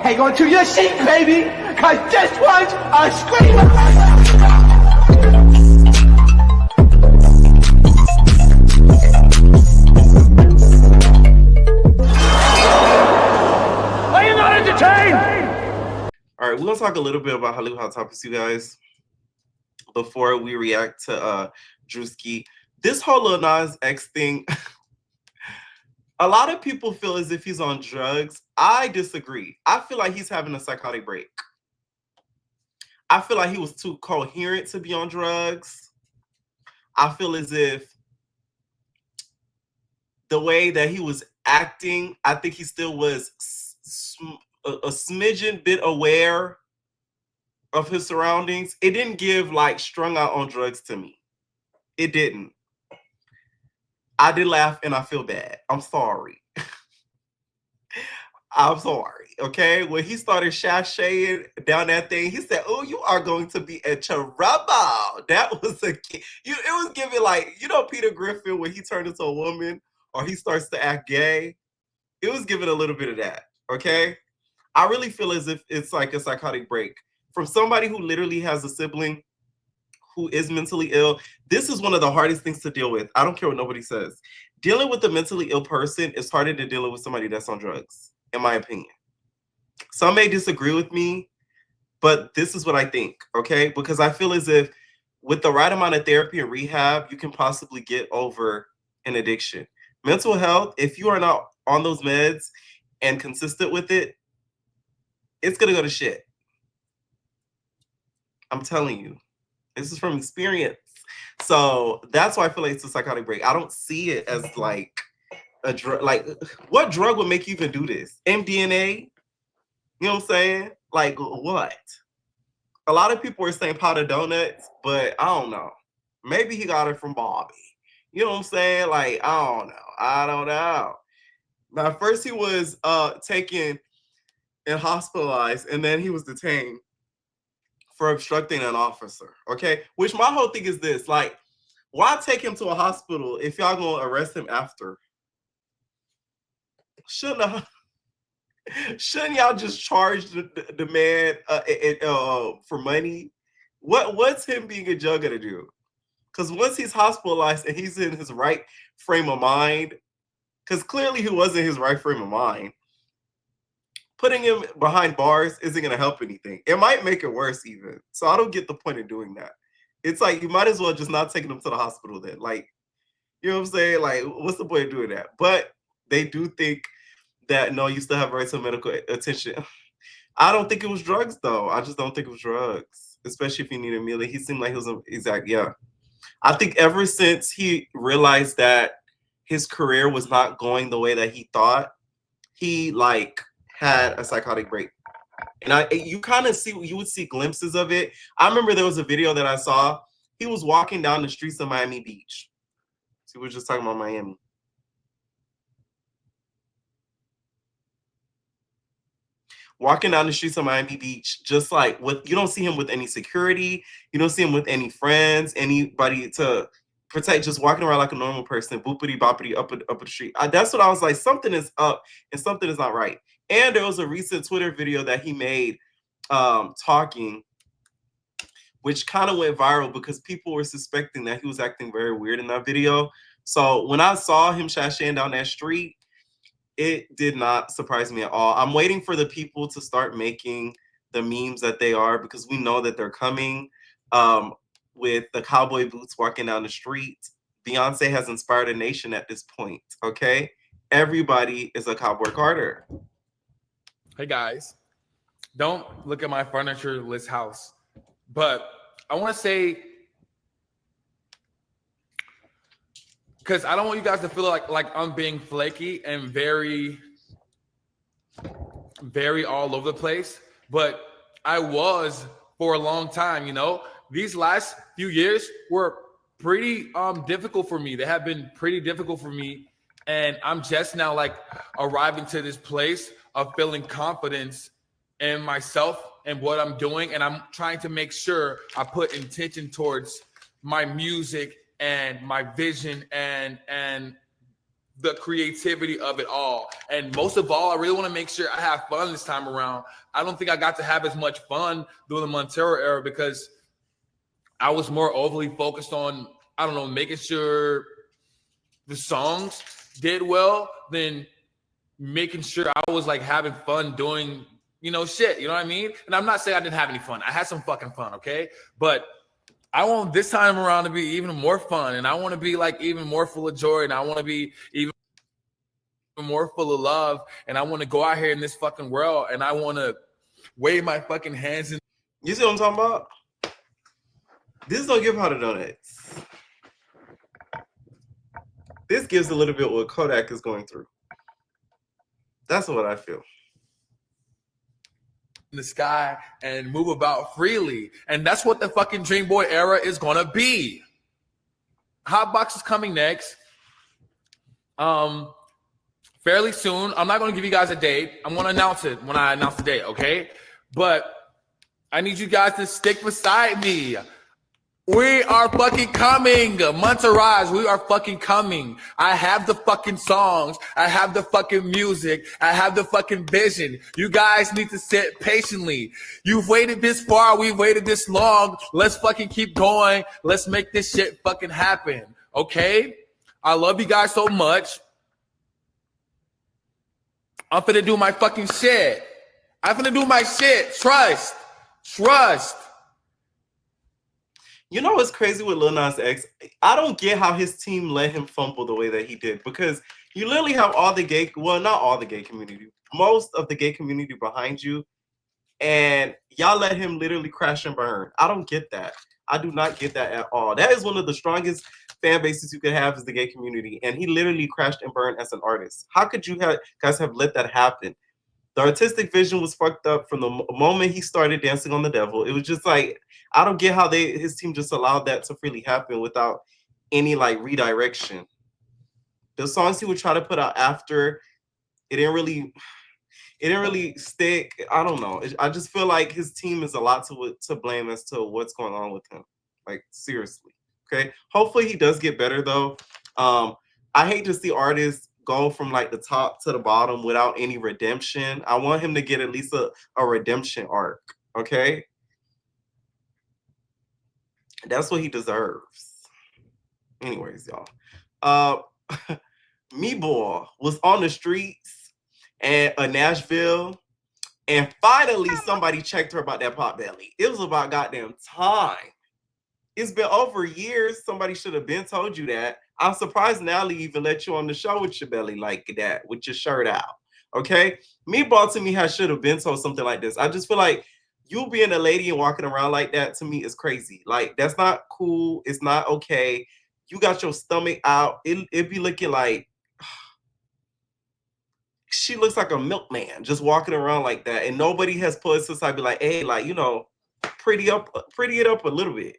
hang on to your seat, baby, cause this one's a screamer. Are you not entertained? All right, we're gonna talk a little bit about Hollywood Hot Topics, you guys, before we react to Drewski. This whole Lil Nas X thing, a lot of people feel as if he's on drugs. I disagree. I feel like he's having a psychotic break. I feel like he was too coherent to be on drugs. I feel as if the way that he was acting, I think he still was a smidgen bit aware of his surroundings. It didn't give like strung out on drugs to me. It didn't. I did laugh and I feel bad. I'm sorry. I'm sorry. Okay. When he started sashaying down that thing, he said, "Oh, you are going to be in trouble." That was it was giving like, you know, Peter Griffin when he turned into a woman or he starts to act gay. It was giving a little bit of that. Okay. I really feel as if it's like a psychotic break from somebody who literally has a sibling who is mentally ill. This is one of the hardest things to deal with. I don't care what nobody says. Dealing with a mentally ill person is harder than dealing with somebody that's on drugs, in my opinion. Some may disagree with me, but this is what I think, okay? Because I feel as if with the right amount of therapy and rehab, you can possibly get over an addiction. Mental health, if you are not on those meds and consistent with it, it's gonna go to shit. I'm telling you. This is from experience. So that's why I feel like it's a psychotic break. I don't see it as like a drug. Like, what drug would make you even do this? MDMA? You know what I'm saying? Like, what? A lot of people are saying powdered donuts, but I don't know. Maybe he got it from Bobby. You know what I'm saying? Like, I don't know. Now, first he was taken and hospitalized, and then he was detained for obstructing an officer, okay? Which my whole thing is this, like, why take him to a hospital if y'all gonna arrest him after? Shouldn't y'all just charge the man for money? What's him being a judge gonna do? Because once he's hospitalized and he's in his right frame of mind, because clearly he wasn't his right frame of mind, putting him behind bars isn't going to help anything. It might make it worse even. So I don't get the point of doing that. It's like, you might as well just not taking him to the hospital then. Like, you know what I'm saying? Like, what's the point of doing that? But they do think that, no, you still have rights to medical attention. I don't think it was drugs, though. I just don't think it was drugs, especially if he needed meal. He seemed like he was yeah. I think ever since he realized that his career was not going the way that he thought, he, like, had a psychotic break. And you kind of you would see glimpses of it. I remember there was a video that I saw. He was walking down the streets of Miami Beach. So we were just talking about Miami. Walking down the streets of Miami Beach, just like you don't see him with any security. You don't see him with any friends, anybody to protect, just walking around like a normal person, boopity boppity up the street. That's what I was like, something is up and something is not right. And there was a recent Twitter video that he made talking, which kind of went viral because people were suspecting that he was acting very weird in that video. So when I saw him sashaying down that street, it did not surprise me at all. I'm waiting for the people to start making the memes that they are, because we know that they're coming with the cowboy boots walking down the street. Beyonce has inspired a nation at this point, okay? Everybody is a Cowboy Carter. Hey guys, don't look at my furniture-less house, but I want to say, because I don't want you guys to feel like I'm being flaky and very, very all over the place, but I was for a long time, you know. These last few years were pretty difficult for me. They have been pretty difficult for me, and I'm just now like arriving to this place of feeling confidence in myself and what I'm doing. And I'm trying to make sure I put intention towards my music and my vision and the creativity of it all. And most of all, I really want to make sure I have fun this time around. I don't think I got to have as much fun during the Montero era because I was more overly focused on, I don't know, making sure the songs did well than making sure I was like having fun doing, you know, shit. You know what I mean? And I'm not saying I didn't have any fun. I had some fucking fun, okay? But I want this time around to be even more fun, and I want to be like even more full of joy, and I want to be even more full of love, and I want to go out here in this fucking world, and I want to wave my fucking hands. You see what I'm talking about? This don't give how to donuts. This gives a little bit what Kodak is going through. That's what I feel. In the sky and move about freely, and that's what the fucking Dream Boy era is gonna be. Hotbox is coming next. Fairly soon. I'm not gonna give you guys a date. I'm gonna announce it when I announce the date, okay? But I need you guys to stick beside me. We are fucking coming. Monterey, we are fucking coming. I have the fucking songs. I have the fucking music. I have the fucking vision. You guys need to sit patiently. You've waited this far. We've waited this long. Let's fucking keep going. Let's make this shit fucking happen. Okay? I love you guys so much. I'm finna do my fucking shit. I'm finna do my shit. Trust. You know what's crazy with Lil Nas X? I don't get how his team let him fumble the way that he did, because you literally have all the gay, well, not all the gay community, most of the gay community behind you, and y'all let him literally crash and burn. I don't get that. I do not get that at all. That is one of the strongest fan bases you could have, is the gay community, and he literally crashed and burned as an artist. How could you guys have let that happen? The artistic vision was fucked up from the moment he started dancing on the devil. It was just like, I don't get how his team just allowed that to freely happen without any like redirection. The songs he would try to put out after, it didn't really stick. I don't know. I just feel like his team is a lot to blame as to what's going on with him. Like, seriously. Okay. Hopefully he does get better though. I hate to see artists go from like the top to the bottom without any redemption. I want him to get at least a redemption arc. Okay. That's what he deserves. Anyways, y'all. Meatball was on the streets and Nashville, and finally somebody checked her about that pot belly. It was about goddamn time. It's been over years. Somebody should have been told you that. I'm surprised Nally even let you on the show with your belly like that, with your shirt out. Okay? Meatball to me should have been told something like this. I just feel like you being a lady and walking around like that to me is crazy. Like, that's not cool. It's not okay. You got your stomach out. It be looking like she looks like a milkman just walking around like that. And nobody has put since I be like, hey, like, you know, pretty it up a little bit.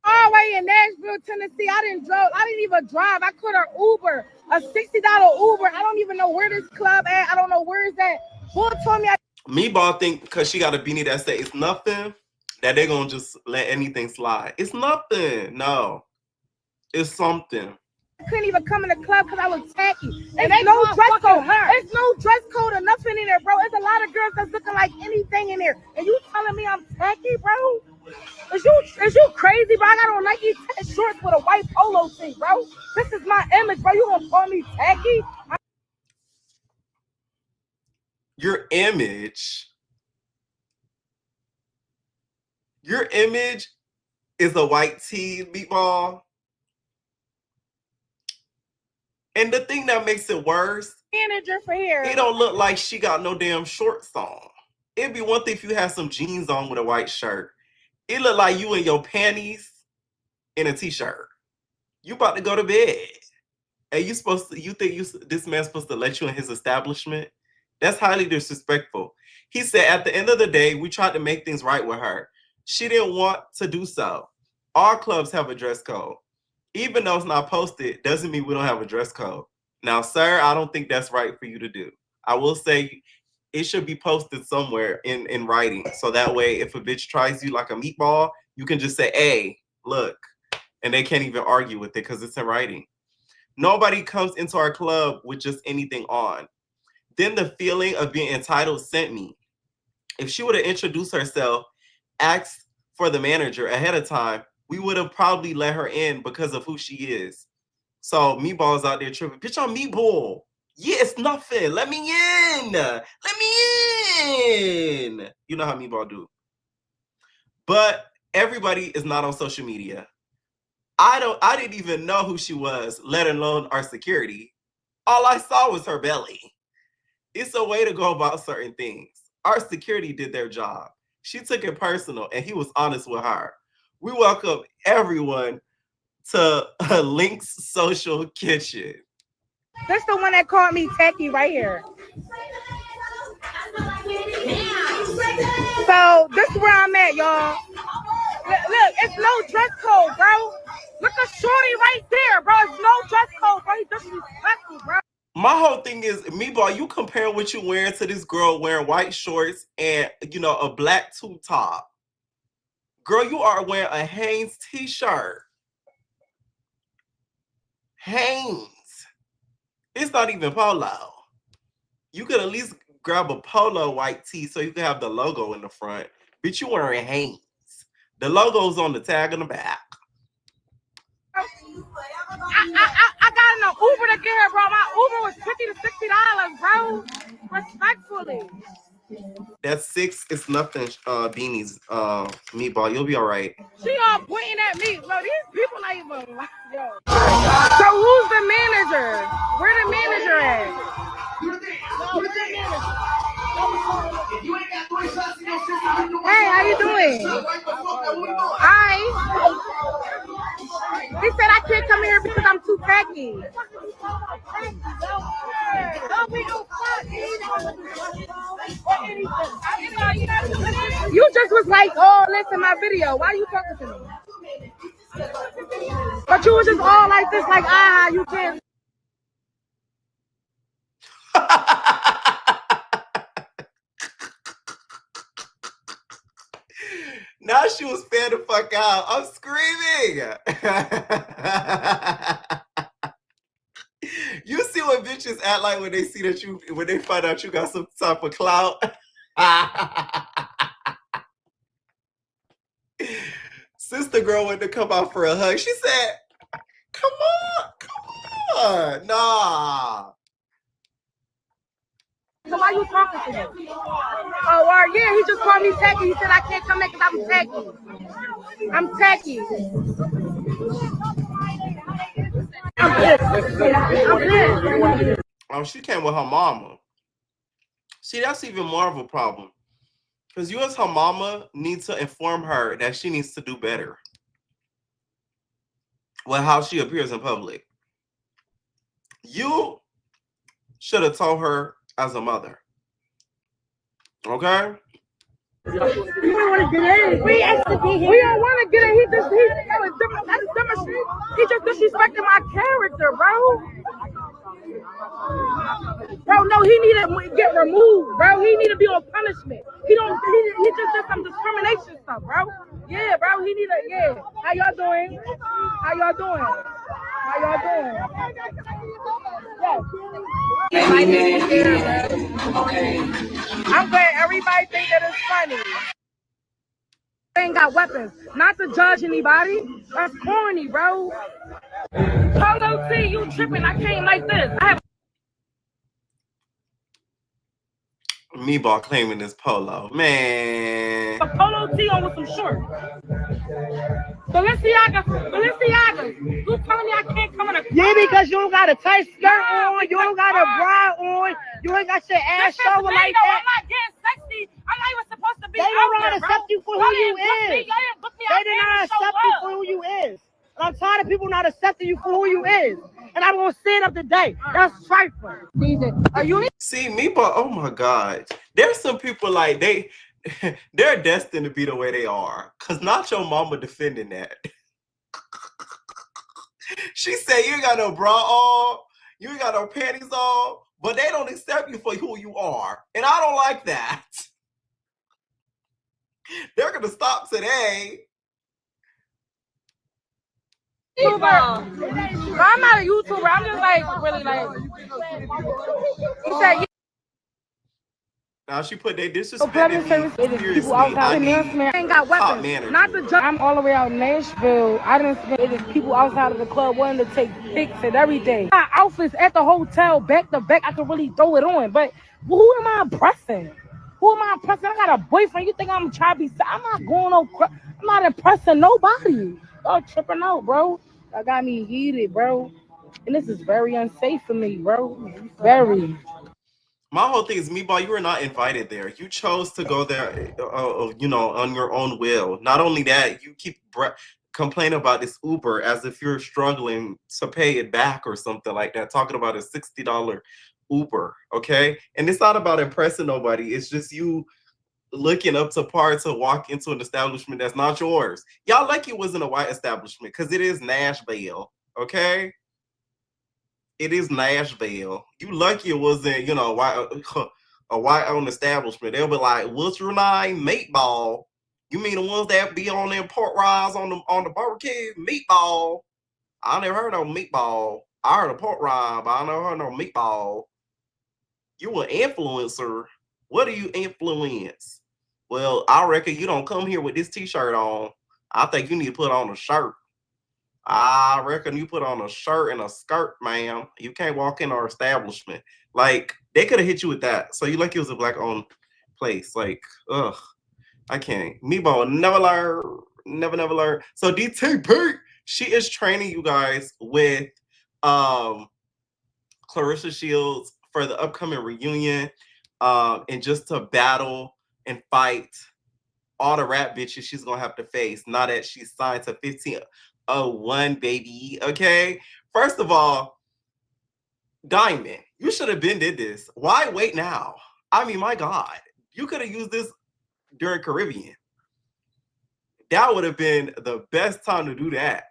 All the way in Nashville, Tennessee. I didn't even drive. I could have Uber, a $60 Uber. I don't even know where this club at. I don't know where it's at. Bull told me Meatball think because she got a beanie that say it's nothing, that they're gonna just let anything slide. It's nothing. No. It's something. I couldn't even come in the club because I was tacky. There's no dress code. There's no dress code or nothing in there, bro. There's a lot of girls that's looking like anything in there. And you telling me I'm tacky, bro? Is you crazy, bro? I got on Nike shorts with a white polo tee, bro. This is my image, bro. You gonna call me tacky? Your image is a white tee, Meatball. And the thing that makes it worse, manager for here. It don't look like she got no damn shorts on. It'd be one thing if you had some jeans on with a white shirt. It look like you in your panties and a t-shirt. You about to go to bed. And you think this man's supposed to let you in his establishment? That's highly disrespectful. He said at the end of the day, we tried to make things right with her. She didn't want to do so. All clubs have a dress code. Even though it's not posted, doesn't mean we don't have a dress code. Now, sir, I don't think that's right for you to do. I will say it should be posted somewhere in writing. So that way, if a bitch tries you like a meatball, you can just say, hey, look. And they can't even argue with it because it's in writing. Nobody comes into our club with just anything on. Then the feeling of being entitled sent me. If she would have introduced herself, asked for the manager ahead of time, we would have probably let her in because of who she is. So Meatball's out there tripping. Bitch, I'm Meatball. Yeah, it's nothing. Let me in. Let me in. You know how Meatball do. But everybody is not on social media. I didn't even know who she was, let alone our security. All I saw was her belly. It's a way to go about certain things. Our security did their job. She took it personal, and he was honest with her. We welcome everyone to Link's Social Kitchen. That's the one that called me tacky right here. So this is where I'm at, y'all. Look, it's no dress code, bro. Look at Shorty right there, bro. It's no dress code, bro. He's disrespectful, bro. My whole thing is, Meatball, you compare what you wearing to this girl wearing white shorts and, you know, a black tube top. Girl, you are wearing a Hanes t-shirt. Hanes. It's not even polo. You could at least grab a polo white tee so you can have the logo in the front. Bitch, you wearing Hanes. The logo's on the tag on the back. I got in an Uber to get here, bro. My Uber was $50 to $60, bro. Respectfully. That's 6 is nothing, beanies, Meatball. You'll be all right. She all pointing at me. Bro, these people not even, yo. So who's the manager? Where the manager at? Hey, how you doing? Hi. He said I can't come here because I'm too tacky. You just was like, oh, listen, my video. Why are you talking to me? But you was just all like this, like, you can't. Now she was fan the fuck out. I'm screaming. You see what bitches act like when they see that when they find out you got some type of clout? Sister girl went to come out for a hug. She said, come on. Nah. So why you talking to me? Oh, yeah, he just called me tacky. He said I can't come in because I'm tacky. I'm tacky. I'm pissed. Oh, she came with her mama. See, that's even more of a problem. Because you as her mama need to inform her that she needs to do better with how she appears in public. You should have told her as a mother. Okay? We don't want to get in. We don't want to get in. He just disrespected my character, bro. Bro, no, he need to get removed, bro. He need to be on punishment. He just did some discrimination stuff, bro. Yeah, bro, he need to, yeah. How y'all doing? Yeah. I'm glad everybody think that it's funny. They ain't got weapons. Not to judge anybody. That's corny, bro. Polo T, you tripping. I came like this. I have Meatball claiming this polo. Man. a polo tee on with some shorts. Balenciaga. You telling me I can't come in a Yeah, because you don't got a tight skirt on, you don't got a bra on, you ain't got your ass showing like that. I'm not getting sexy. I'm not even supposed to be They out don't know how there, to accept you for who you is. They did not accept you for who you is. And I'm tired of people not accepting you for who you is. And I'm gonna stand up today. That's trifling. Are you? See, Meatball, oh my God. There's some people like they're destined to be the way they are. Cause not your mama defending that. She said you ain't got no bra on, you ain't got no panties on, but they don't accept you for who you are. And I don't like that. They're gonna stop today. YouTuber. I'm not a YouTuber. I'm just like really like. He said, Now she put their disrespect. People outside ain't got weapons. Not the judge. I'm all the way out in Nashville. I didn't spend people outside of the club wanting to take pics and everything. My outfits at the hotel back to back. I could really throw it on, but who am I impressing? Who am I impressing? I got a boyfriend. You think I'm trying to be? I'm not going on. I'm not impressing nobody. Y'all tripping out, bro. That got me heated, bro. And this is very unsafe for me, bro. Very. My whole thing is, Meatball, you were not invited there. You chose to go there, you know, on your own will. Not only that, you keep complaining about this Uber as if you're struggling to pay it back or something like that, talking about a $60 Uber, okay? And it's not about impressing nobody. It's just you looking up to par to walk into an establishment that's not yours. Y'all lucky it wasn't a white establishment because it is Nashville, okay? It is Nashville. You lucky it wasn't, you know, a white-owned establishment. They'll be like, "What's your name? Meatball." You mean the ones that be on them pork rinds on the barbecue? Meatball. I never heard of Meatball. I heard of pork rind, but I never heard of Meatball. You an influencer. What do you influence? Well, I reckon you don't come here with this t-shirt on. I think you need to put on a shirt. I reckon you put on a shirt and a skirt, ma'am. You can't walk in our establishment. Like, they could have hit you with that. So you like it was a black-owned place. Like, ugh, I can't. Meatball never learn. Never learn. So DTP, she is training you guys with Clarissa Shields for the upcoming reunion, and just to battle and fight all the rap bitches she's gonna have to face now that she's signed to 1501, baby. Okay, first of all, Diamond, you should have been did this. Why wait now? I mean, my God, you could have used this during Caribbean. That would have been the best time to do that.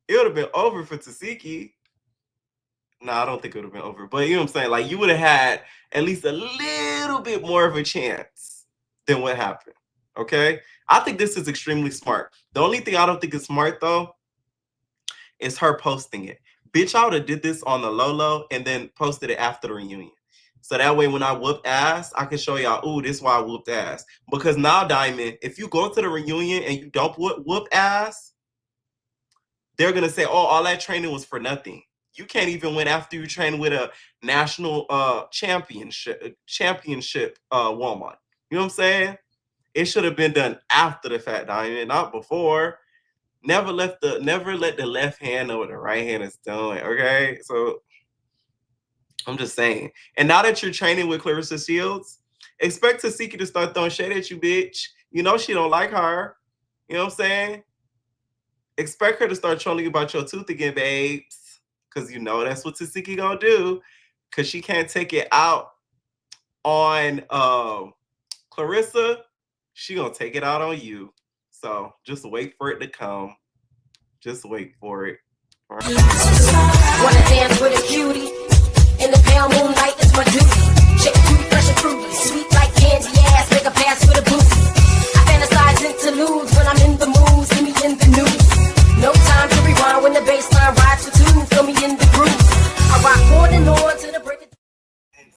It would have been over for Tasiki. No, I don't think it would have been over. But you know what I'm saying? Like, you would have had at least a little bit more of a chance than what happened. Okay? I think this is extremely smart. The only thing I don't think is smart, though, is her posting it. Bitch, I would have did this on the low and then posted it after the reunion. So that way, when I whoop ass, I can show y'all, ooh, this is why I whooped ass. Because now, Diamond, if you go to the reunion and you don't whoop ass, they're going to say, oh, all that training was for nothing. You can't even win after you train with a national championship woman. You know what I'm saying? It should have been done after the fact, Diamond, not before. Never let the left hand know what the right hand is doing. Okay, so I'm just saying. And now that you're training with Clarissa Shields, expect Tasiki to start throwing shade at you, bitch. You know she don't like her. You know what I'm saying? Expect her to start trolling you about your tooth again, babes. Because you know that's what Tasiki gonna do. Because she can't take it out on Clarissa. She gonna take it out on you. So just wait for it to come. Just wait for it. All right. Wanna dance with a cutie in the pale moonlight? It's my duty. Shake it, fresh and fruity, sweet.